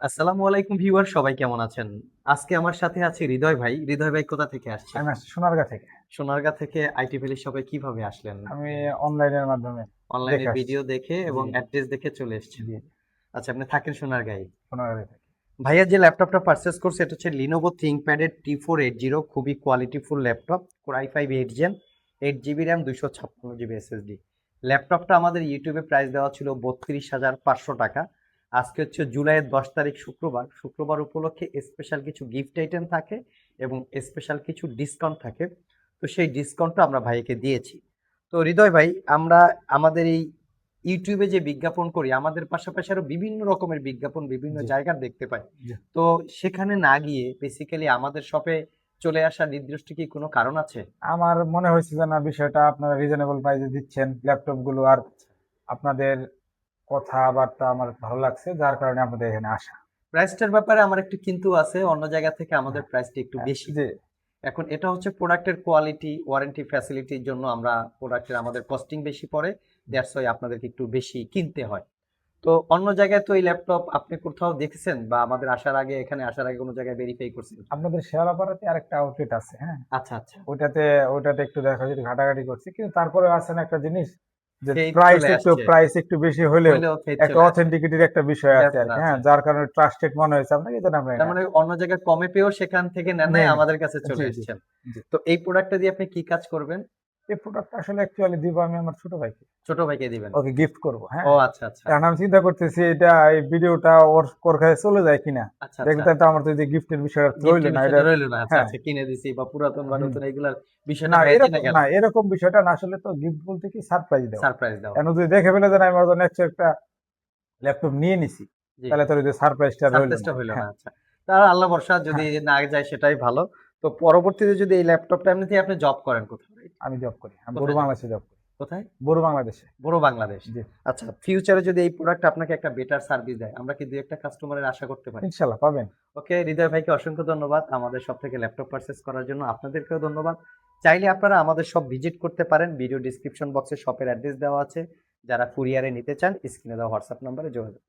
আসসালামু আলাইকুম ভিউয়ার, সবাই কেমন আছেন? আজকে আমার সাথে আছে হৃদয় ভাই। হৃদয় ভাই কোথা থেকে আসছে? আমি আসছি সোনারগাঁ থেকে। সোনারগাঁ থেকে আইটি ভ্যালি শপে কিভাবে আসলেন? আমি অনলাইনের মাধ্যমে দেখে অনলাইনের আসছি। ভিডিও দেখে এবং জি, অ্যাড্রেস দেখে চলে এসেছেন। জি, আচ্ছা, আপনি থাকেন সোনারগাঁয়ে। সোনারগাঁ থেকে। ভাইয়া যে ল্যাপটপটা পারচেজ করছে এটা হচ্ছে Lenovo ThinkPad এর T480, খুবই কোয়ালিটিফুল laptop. Core i5 8 Gen, 8 GB RAM, 256 GB SSD। ল্যাপটপটা আমাদের ইউটিউবে প্রাইস দেওয়া ছিল 32,500 টাকা। আজকে হচ্ছে জুলাইয়ের 10 তারিখ, শুক্রবার। শুক্রবার উপলক্ষে স্পেশাল কিছু গিফট আইটেম থাকে এবং স্পেশাল কিছু ডিসকাউন্ট থাকে। তো সেই ডিসকাউন্টটা আমরা ভাইকে দিয়েছি। তো হৃদয় ভাই, আমরা আমাদের এই ইউটিউবে যে বিজ্ঞাপন করি, আমাদের পাশাপাশি আরো বিভিন্ন রকমের বিজ্ঞাপন বিভিন্ন জি, জায়গার দেখতে পাই। জি। তো সেখানে না গিয়ে বেসিক্যালি আমাদের শপে চলে আসার নির্দিষ্ট কি কোনো কারণ আছে? আমার মনে হয়েছে যে না, বিষয়টা আপনারা রিজনেবল প্রাইসে দিচ্ছেন ল্যাপটপ গুলো, আর আপনাদের কথাবার্তা আমার ভালো লাগছে, যার কারণে আপনাদের এখানে আসা। প্রাইসটার ব্যাপারে আমার একটু কিন্তু আছে, অন্য জায়গা থেকে আমাদের হ্যাঁ, প্রাইসটা একটু হ্যাঁ, বেশি। জি। এখন এটা হচ্ছে প্রোডাক্টের কোয়ালিটি, ওয়ারেন্টি ফ্যাসিলিটির জন্য আমরা প্রোডাক্টের আমাদের কস্টিং বেশি পড়ে। দ্যাটস ওয়াই আপনাদেরকে একটু বেশি কিনতে হয়। তো অন্য জায়গায় তো এই ল্যাপটপ আপনি কোথাও দেখেছেন বা আমাদের আসার আগে, এখানে আসার আগে কোনো জায়গায় ভেরিফাই করছেন? আপনাদের শেয়ারাপাড়াতে আরেকটা আউটলেট আছে, হ্যাঁ। আচ্ছা, আচ্ছা। ওইটাতে ওইটাতে একটু দেখা যায় ঘাটাঘাটি করছি, কিন্তু তারপরে আছে না একটা জিনিস, যে ফেইথ প্রাইস চলে একটু আসছে, প্রাইস একটু বেশি হলেও হইলেও ফেইথ একটা চলে আসছে। অথেন্টিকিটির একটা বিষয় আছে আর ব্যাপার কি, আছে। হ্যাঁ, যার কারণে ট্রাস্টেড মনে হয়েছে আপনাকে, এই জন্য আমরা তার এখানে মানে আসছি। অন্য জায়গায় কমে পেয়েও সেখান থেকে নেন নাই, নেই, আমাদের কাছে জি, চলে জি, এসেছেন। জি। তো এই প্রোডাক্টটা দিয়ে আপনি কি কাজ করবেন? এই প্রোডাক্টটা আসলে অ্যাকচুয়ালি দিব আমি আমার ছোট ভাইকে। ছোট ভাইকে দিবেন? ওকে গিফট করব, ও হ্যাঁ। আচ্ছা, আচ্ছা। এখন আমি চিন্তা করতেছি এটা এই ভিডিওটা ওর কাছে চলে যায় কিনা। আচ্ছা, আচ্ছা। দেখলে তো আমার তো এই যে গিফটের বিষয়টা তো রইল গিফটের না এটা। বিষয়টা রইল না। আচ্ছা, হ্যাঁ, আচ্ছা, কিনে দিছি বা পুরাতন বা হুম। নতুন এগুলার বিষয়টা না ভাইয়া জেনে এরকম গেল। না, এরকম বিষয়টা না, আসলে তো গিফট বলতে কি সারপ্রাইজ দেওয়া। সারপ্রাইজ দেওয়া। এখন যদি দেখে ফেলে দেন আমি ওর জন্য একশো একটা ল্যাপটপ নিয়ে নিছি, জি। তাহলে তোর ওই যে সারপ্রাইজটা রইল না। সারপ্রাইজটা হইল না। হ্যাঁ, আচ্ছা। তার আল্লাহ ভরসা, যদি হ্যাঁ। না যায় সেটাই ভালো। তো পরবর্তীতে যদি এই ল্যাপটপটা এমনিতেই আপনি জব করেন কোথাও, রাইট? আমি জব করি, আমি বড় কোথায় জব বাংলাদেশে করেন? জব করি। কোথায়? বড় বাংলাদেশে। পুরো বাংলাদেশ। জি, আচ্ছা, ফিউচারে যদি এই প্রোডাক্ট আপনাকে একটা বেটার সার্ভিস দেয়, আমরা কি ২-১ টা কাস্টমারের আশা করতে পারি? ইনশাল্লাহ পাবেন। ওকে, হৃদয় ভাইকে অসংখ্য ধন্যবাদ আমাদের শপ থেকে ল্যাপটপ পারচেজ করার জন্য। আপনাদেরকেও ধন্যবাদ। চাইলে আপনারা আমাদের শপ ভিজিট করতে পারেন। ভিডিও ডেসক্রিপশন বক্সে শপের অ্যাড্রেস দেওয়া আছে। যারা কুরিয়ারে নিতে চান স্ক্রিনে দেওয়া হোয়াটসঅ্যাপ নম্বরে যোগাযোগ